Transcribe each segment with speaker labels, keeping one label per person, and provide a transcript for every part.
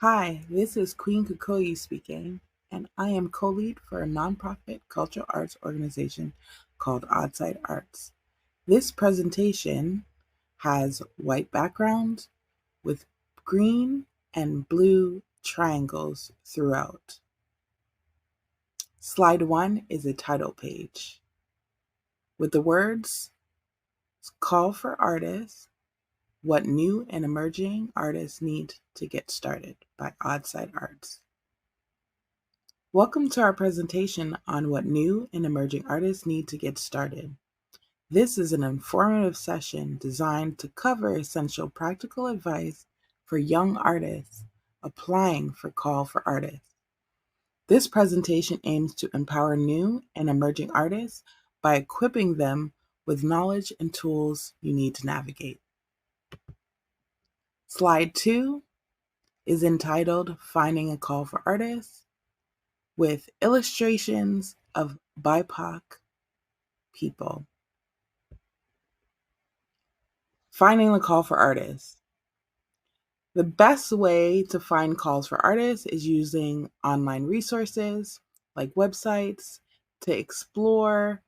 Speaker 1: Hi, this is Queen Kukoyi speaking, and I am co-lead for a nonprofit cultural arts organization called Oddside Arts. This presentation has white background with green and blue triangles throughout. Slide 1 is a title page with the words Call for Artists, What New and Emerging Artists Need to Get Started by Oddside Arts. Welcome to our presentation on what new and emerging artists need to get started. This is an informative session designed to cover essential practical advice for young artists applying for Call for Artists. This presentation aims to empower new and emerging artists by equipping them with knowledge and tools you need to navigate. Slide 2 is entitled Finding a Call for Artists, with illustrations of BIPOC people. Finding the call for artists. The best way to find calls for artists is using online resources like websites to explore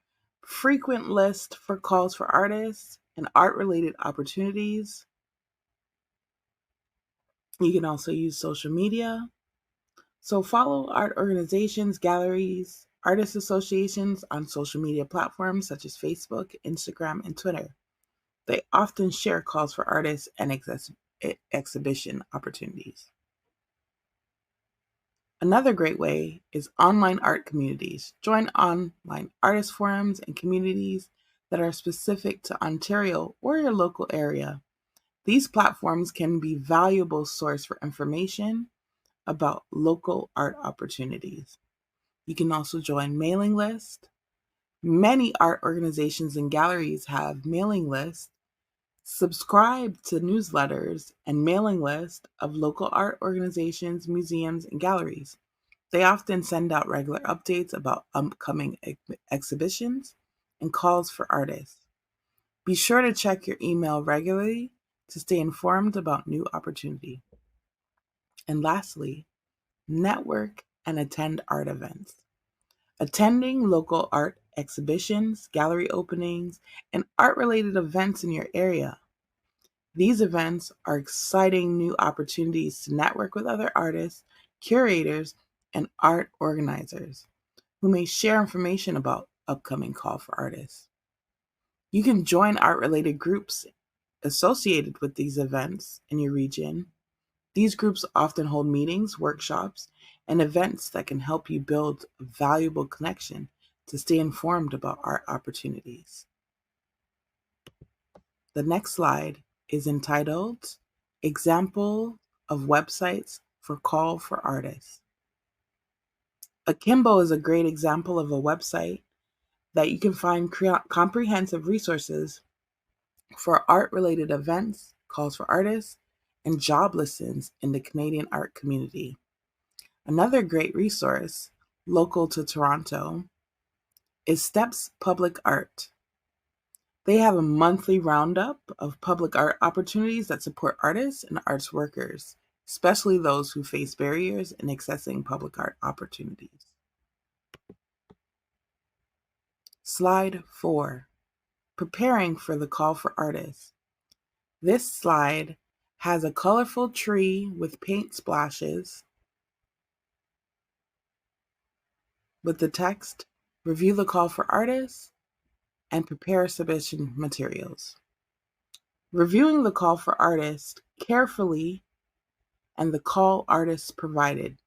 Speaker 1: frequent lists for calls for artists and art-related opportunities. You can also use social media. So follow art organizations, galleries, artist associations on social media platforms such as Facebook, Instagram, and Twitter. They often share calls for artists and exhibition opportunities. Another great way is online art communities. Join online artist forums and communities that are specific to Ontario or your local area. These platforms can be a valuable source for information about local art opportunities. You can also join mailing lists. Many art organizations and galleries have mailing lists. Subscribe to newsletters and mailing lists of local art organizations, museums, and galleries. They often send out regular updates about upcoming exhibitions and calls for artists. Be sure to check your email regularly to stay informed about new opportunity. And lastly, network and attend art events. Attending local art exhibitions, gallery openings, and art-related events in your area. These events are exciting new opportunities to network with other artists, curators, and art organizers who may share information about upcoming call for artists. You can join art-related groups associated with these events in your region. These groups often hold meetings, workshops, and events that can help you build a valuable connection to stay informed about art opportunities. The next slide is entitled Example of Websites for Call for Artists. Akimbo is a great example of a website that you can find comprehensive resources for art-related events, calls for artists, and job listings in the Canadian art community. Another great resource, local to Toronto, is Steps Public Art. They have a monthly roundup of public art opportunities that support artists and arts workers, especially those who face barriers in accessing public art opportunities. Slide 4, Preparing for the Call for Artists. This slide has a colorful tree with paint splashes with the text, Review the Call for Artists, and prepare submission materials. Reviewing the call for artists carefully and the call artists provided.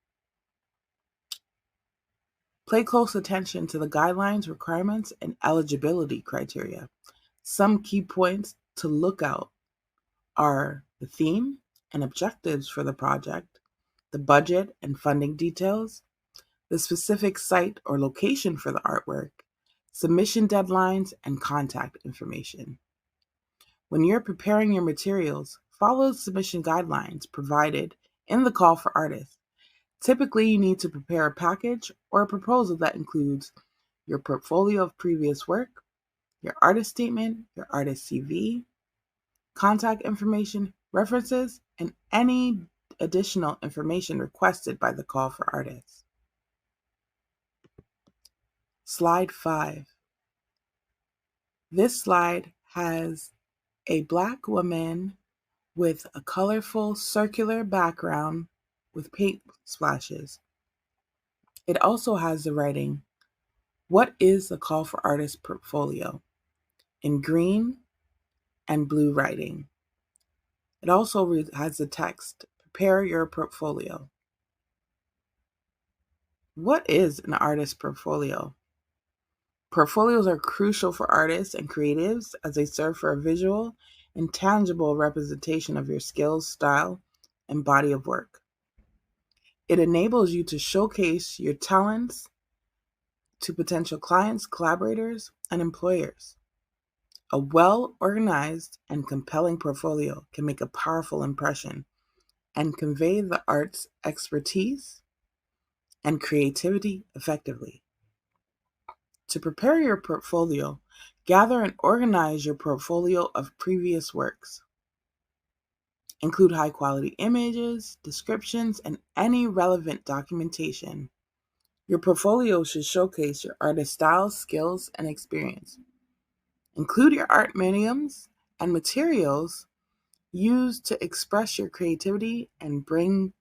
Speaker 1: Pay close attention to the guidelines, requirements, and eligibility criteria. Some key points to look out are the theme and objectives for the project, the budget and funding details, the specific site or location for the artwork, submission deadlines, and contact information. When you're preparing your materials, follow the submission guidelines provided in the call for artists. Typically, you need to prepare a package or a proposal that includes your portfolio of previous work, your artist statement, your artist CV, contact information, references, and any additional information requested by the call for artists. Slide 5. This slide has a Black woman with a colorful circular background with paint splashes. It also has the writing, "What is the call for artist portfolio?" in green and blue writing. It also has the text, "Prepare your portfolio." What is an artist portfolio? Portfolios are crucial for artists and creatives as they serve for a visual and tangible representation of your skills, style, and body of work. It enables you to showcase your talents to potential clients, collaborators, and employers. A well-organized and compelling portfolio can make a powerful impression and convey the art's expertise and creativity effectively. To prepare your portfolio, gather and organize your portfolio of previous works. Include high-quality images, descriptions, and any relevant documentation. Your portfolio should showcase your artist's style, skills, and experience. Include your art mediums and materials used to express your creativity and brings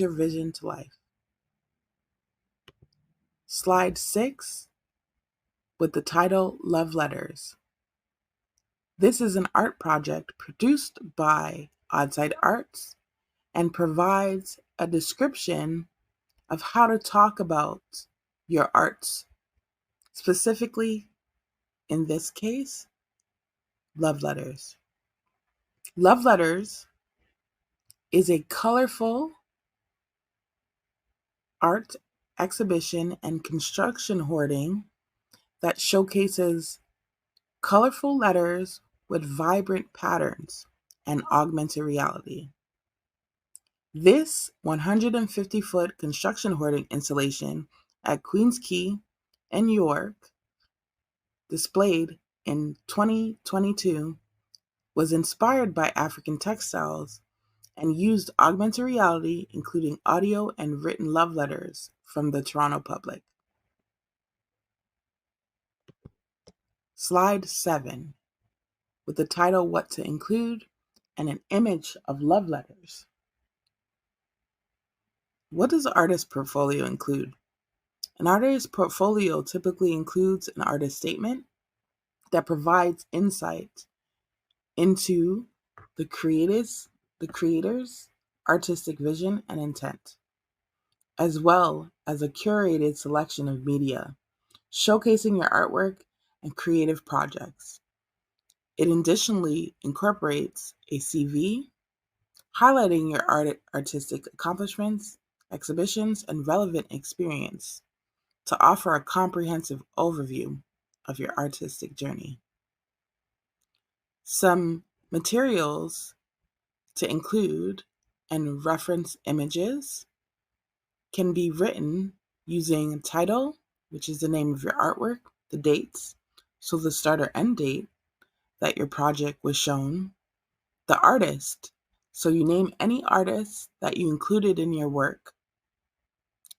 Speaker 1: your vision to life. Slide 6 with the title Love Letters. This is an art project produced by Oddside Arts and provides a description of how to talk about your arts, specifically, in this case, love letters. Love Letters is a colorful art exhibition and construction hoarding that showcases colorful letters with vibrant patterns and augmented reality. This 150-foot construction hoarding installation at Queens Quay in York, displayed in 2022, was inspired by African textiles and used augmented reality, including audio and written love letters from the Toronto public. Slide 7, with the title What to Include and an image of love letters. What does an artist portfolio include? An artist portfolio typically includes an artist statement that provides insight into the creator's artistic vision and intent, as well as a curated selection of media showcasing your artwork and creative projects. It additionally incorporates a CV highlighting your artistic accomplishments, exhibitions, and relevant experience to offer a comprehensive overview of your artistic journey. Some materials to include and reference images can be written using title, which is the name of your artwork, the dates, so the start or end date that your project was shown, the artist, so you name any artist that you included in your work,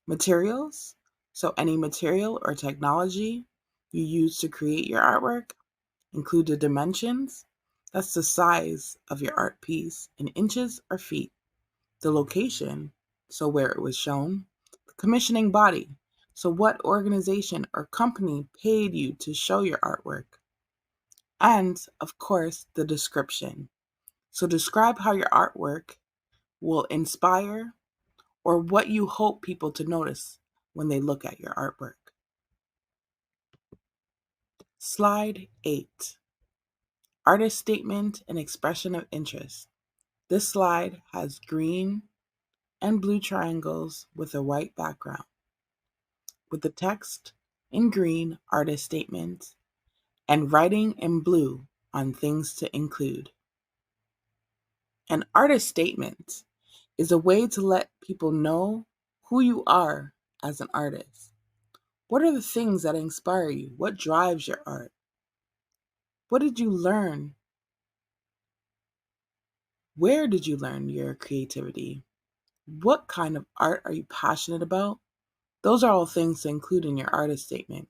Speaker 1: materials, so any material or technology you use to create your artwork, include the dimensions, that's the size of your art piece in inches or feet, the location, so where it was shown, the commissioning body, so what organization or company paid you to show your artwork, and of course, the description. So describe how your artwork will inspire or what you hope people to notice when they look at your artwork. Slide 8, Artist Statement and Expression of Interest. This slide has green and blue triangles with a white background, with the text in green, artist statement, and writing in blue on things to include. An artist statement is a way to let people know who you are as an artist. What are the things that inspire you? What drives your art? What did you learn? Where did you learn your creativity? What kind of art are you passionate about? Those are all things to include in your artist statement.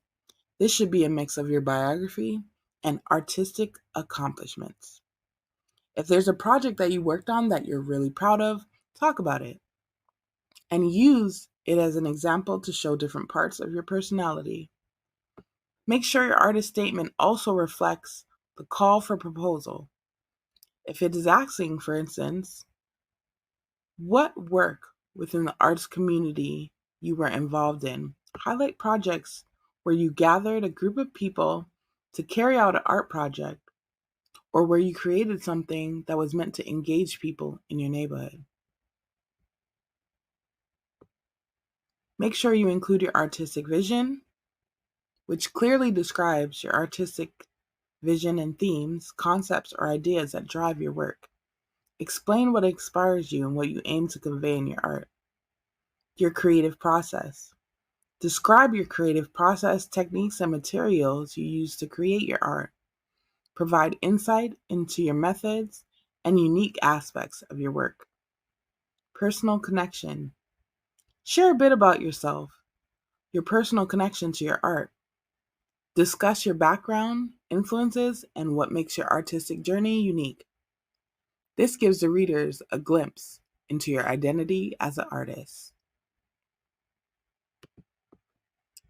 Speaker 1: This should be a mix of your biography and artistic accomplishments. If there's a project that you worked on that you're really proud of, talk about it and use it as an example to show different parts of your personality. Make sure your artist statement also reflects the call for proposal. If it is asking, for instance, what work within the arts community you were involved in, highlight projects where you gathered a group of people to carry out an art project or where you created something that was meant to engage people in your neighborhood. Make sure you include your artistic vision, which clearly describes your artistic vision and themes, concepts, or ideas that drive your work. Explain what inspires you and what you aim to convey in your art. Your creative process. Describe your creative process, techniques, and materials you use to create your art. Provide insight into your methods and unique aspects of your work. Personal connection. Share a bit about yourself, your personal connection to your art. Discuss your background, influences, and what makes your artistic journey unique. This gives the readers a glimpse into your identity as an artist.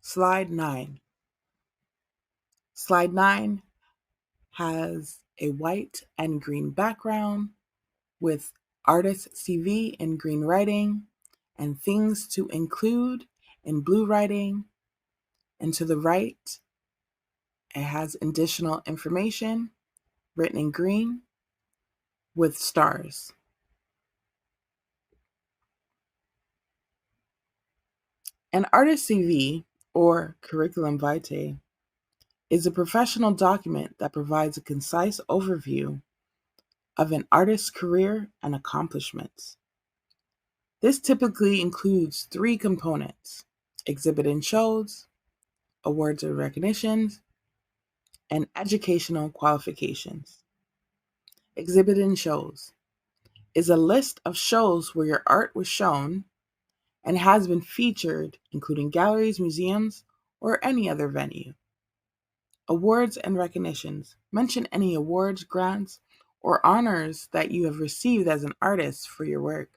Speaker 1: Slide 9. Slide 9 has a white and green background with artist CV in green writing and things to include in blue writing. And to the right, it has additional information written in green with stars. An artist CV, or curriculum vitae, is a professional document that provides a concise overview of an artist's career and accomplishments. This typically includes three components: exhibit and shows, awards and recognitions, and educational qualifications. Exhibit and shows is a list of shows where your art was shown and has been featured, including galleries, museums, or any other venue. Awards and recognitions mention any awards, grants, or honors that you have received as an artist for your work.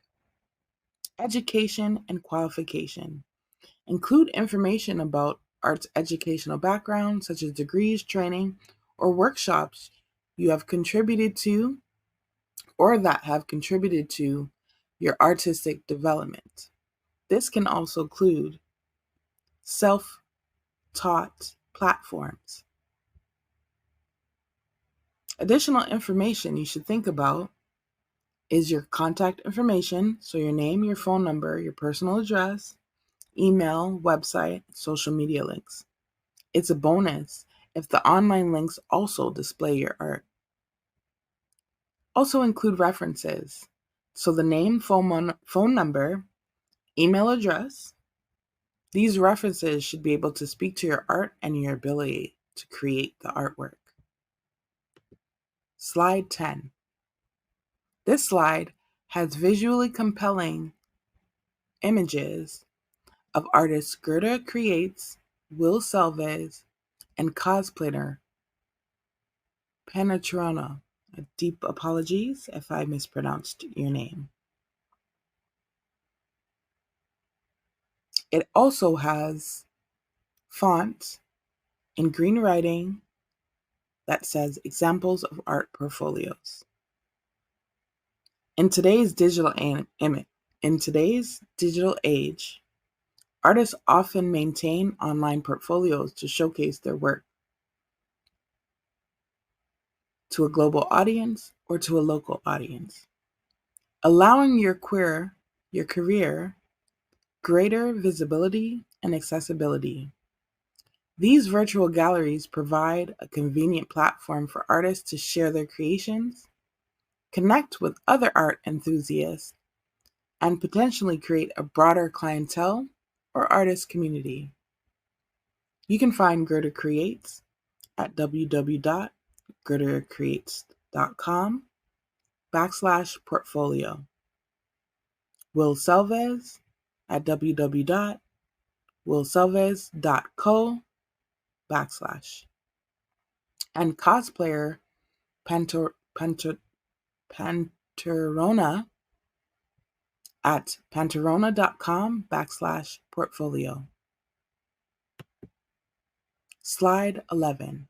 Speaker 1: Education and qualification include information about arts educational background, such as degrees, training, or workshops you have contributed to or that have contributed to your artistic development. This can also include self taught platforms. Additional information you should think about is your contact information, so your name, your phone number, your personal address, email, website, social media links. It's a bonus if the online links also display your art. Also include references, so the name, phone number, email address. These references should be able to speak to your art and your ability to create the artwork. Slide 10. This slide has visually compelling images of artists Gerda Creates, Will Selves, and cosplayer Penetrona. Deep apologies if I mispronounced your name. It also has font in green writing that says examples of art portfolios. In today's digital age, artists often maintain online portfolios to showcase their work to a global audience or to a local audience, allowing your career greater visibility and accessibility. These virtual galleries provide a convenient platform for artists to share their creations, connect with other art enthusiasts, and potentially create a broader clientele or artist community. You can find Gerda Creates at www.gertacreates.com/portfolio. Will Selves at www.willselves.co/ and cosplayer Panter, Panter, Panterona at panterona.com/portfolio. Slide 11.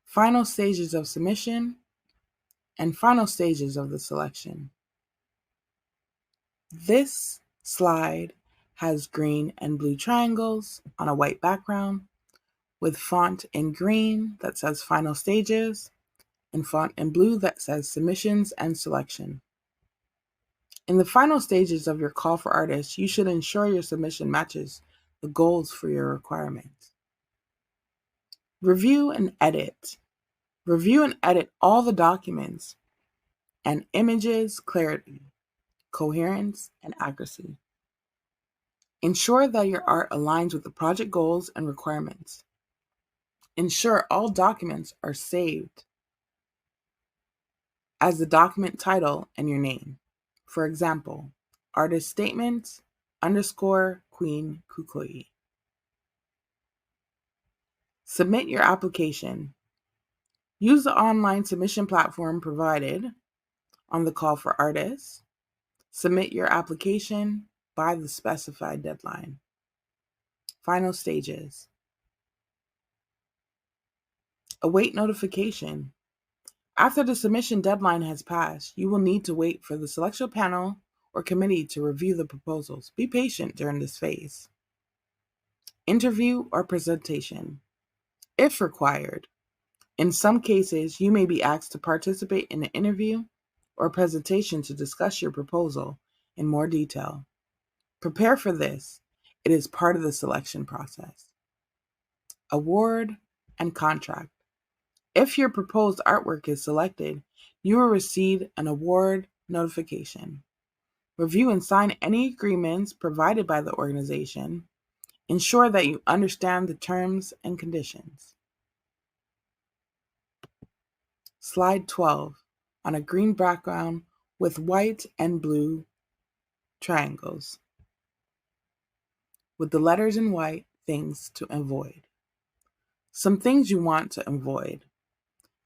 Speaker 1: Final stages of submission and final stages of the selection. This slide has green and blue triangles on a white background with font in green that says final stages and font in blue that says submissions and selection. In the final stages of your call for artists, you should ensure your submission matches the goals for your requirements. Review and edit. Review and edit all the documents and images, clarity, coherence, and accuracy. Ensure that your art aligns with the project goals and requirements. Ensure all documents are saved as the document title and your name. For example, artist statement _ Queen Kukui. Submit your application. Use the online submission platform provided on the call for artists. Submit your application by the specified deadline. Final stages. Await notification. After the submission deadline has passed, you will need to wait for the selection panel or committee to review the proposals. Be patient during this phase. Interview or presentation. If required, in some cases, you may be asked to participate in an interview or presentation to discuss your proposal in more detail. Prepare for this. It is part of the selection process. Award and contract. If your proposed artwork is selected, you will receive an award notification. Review and sign any agreements provided by the organization. Ensure that you understand the terms and conditions. Slide 12. On a green background with white and blue triangles. With the letters in white, things to avoid. Some things you want to avoid.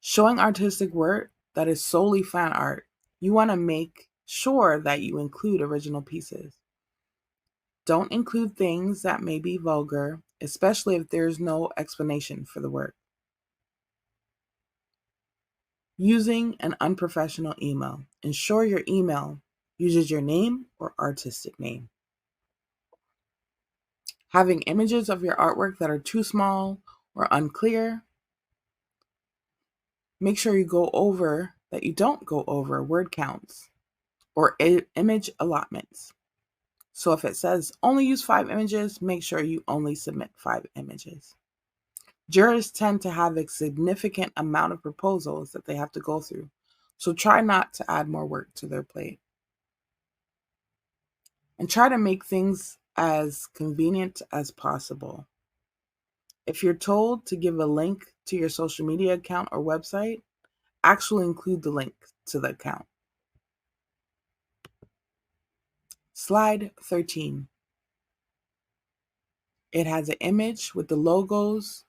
Speaker 1: Showing artistic work that is solely fan art. You want to make sure that you include original pieces. Don't include things that may be vulgar, especially if there's no explanation for the work. Using an unprofessional email. Ensure your email uses your name or artistic name. Having images of your artwork that are too small or unclear. Make sure you don't go over word counts or image allotments. So if it says only use 5 images, make sure you only submit 5 images. Jurors tend to have a significant amount of proposals that they have to go through, so try not to add more work to their plate. And try to make things as convenient as possible. If you're told to give a link to your social media account or website, actually include the link to the account. Slide 13. It has an image with the logos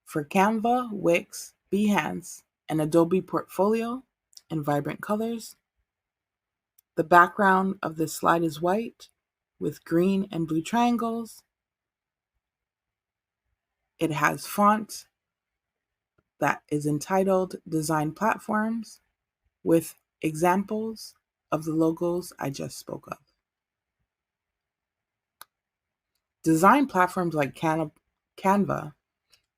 Speaker 1: for Canva, Wix, Behance, and Adobe Portfolio in vibrant colors. The background of this slide is white with green and blue triangles. It has font that is entitled Design Platforms with examples of the logos I just spoke of. Design platforms like Canva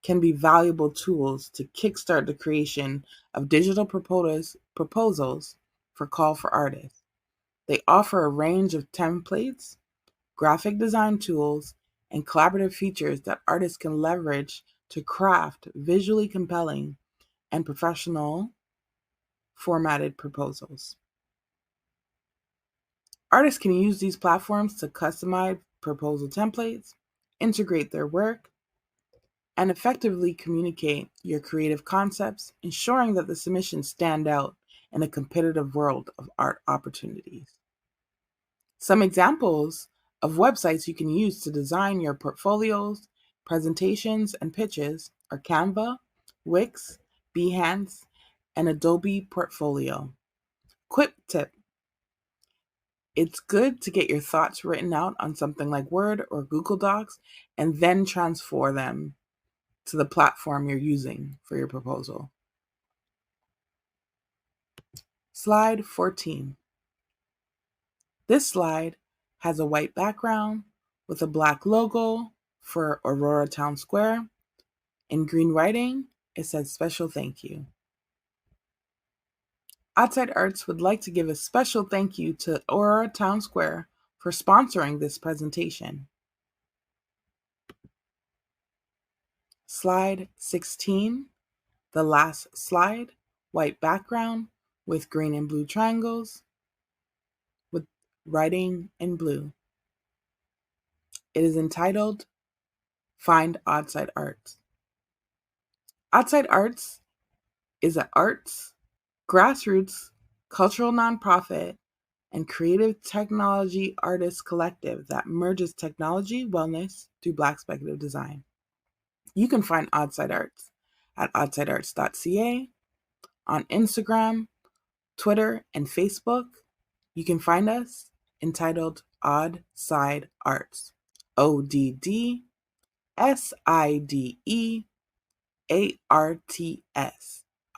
Speaker 1: can be valuable tools to kickstart the creation of digital proposals for call for artists. They offer a range of templates, graphic design tools, and collaborative features that artists can leverage to craft visually compelling and professional formatted proposals. Artists can use these platforms to customize proposal templates, integrate their work, and effectively communicate your creative concepts, ensuring that the submissions stand out in a competitive world of art opportunities. Some examples of websites you can use to design your portfolios, presentations, and pitches are Canva, Wix, Behance, and Adobe Portfolio. Quick tip: it's good to get your thoughts written out on something like Word or Google Docs and then transfer them to the platform you're using for your proposal. Slide 14. This slide has a white background with a black logo for Aurora Town Square. In green writing, it says special thank you. Oddside Arts would like to give a special thank you to Aurora Town Square for sponsoring this presentation. Slide 16, the last slide, white background with green and blue triangles with writing in blue. It is entitled Find Oddside Arts. Oddside Arts is an arts, grassroots, cultural nonprofit, and creative technology artist collective that merges technology wellness through Black speculative design. You can find Oddside Arts at oddsidearts.ca, on Instagram, Twitter, and Facebook. You can find us entitled Oddside Arts. ODDSIDEARTS.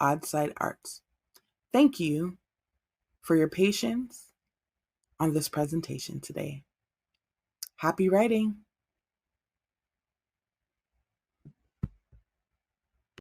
Speaker 1: Oddside Arts. Thank you for your patience on this presentation today. Happy writing!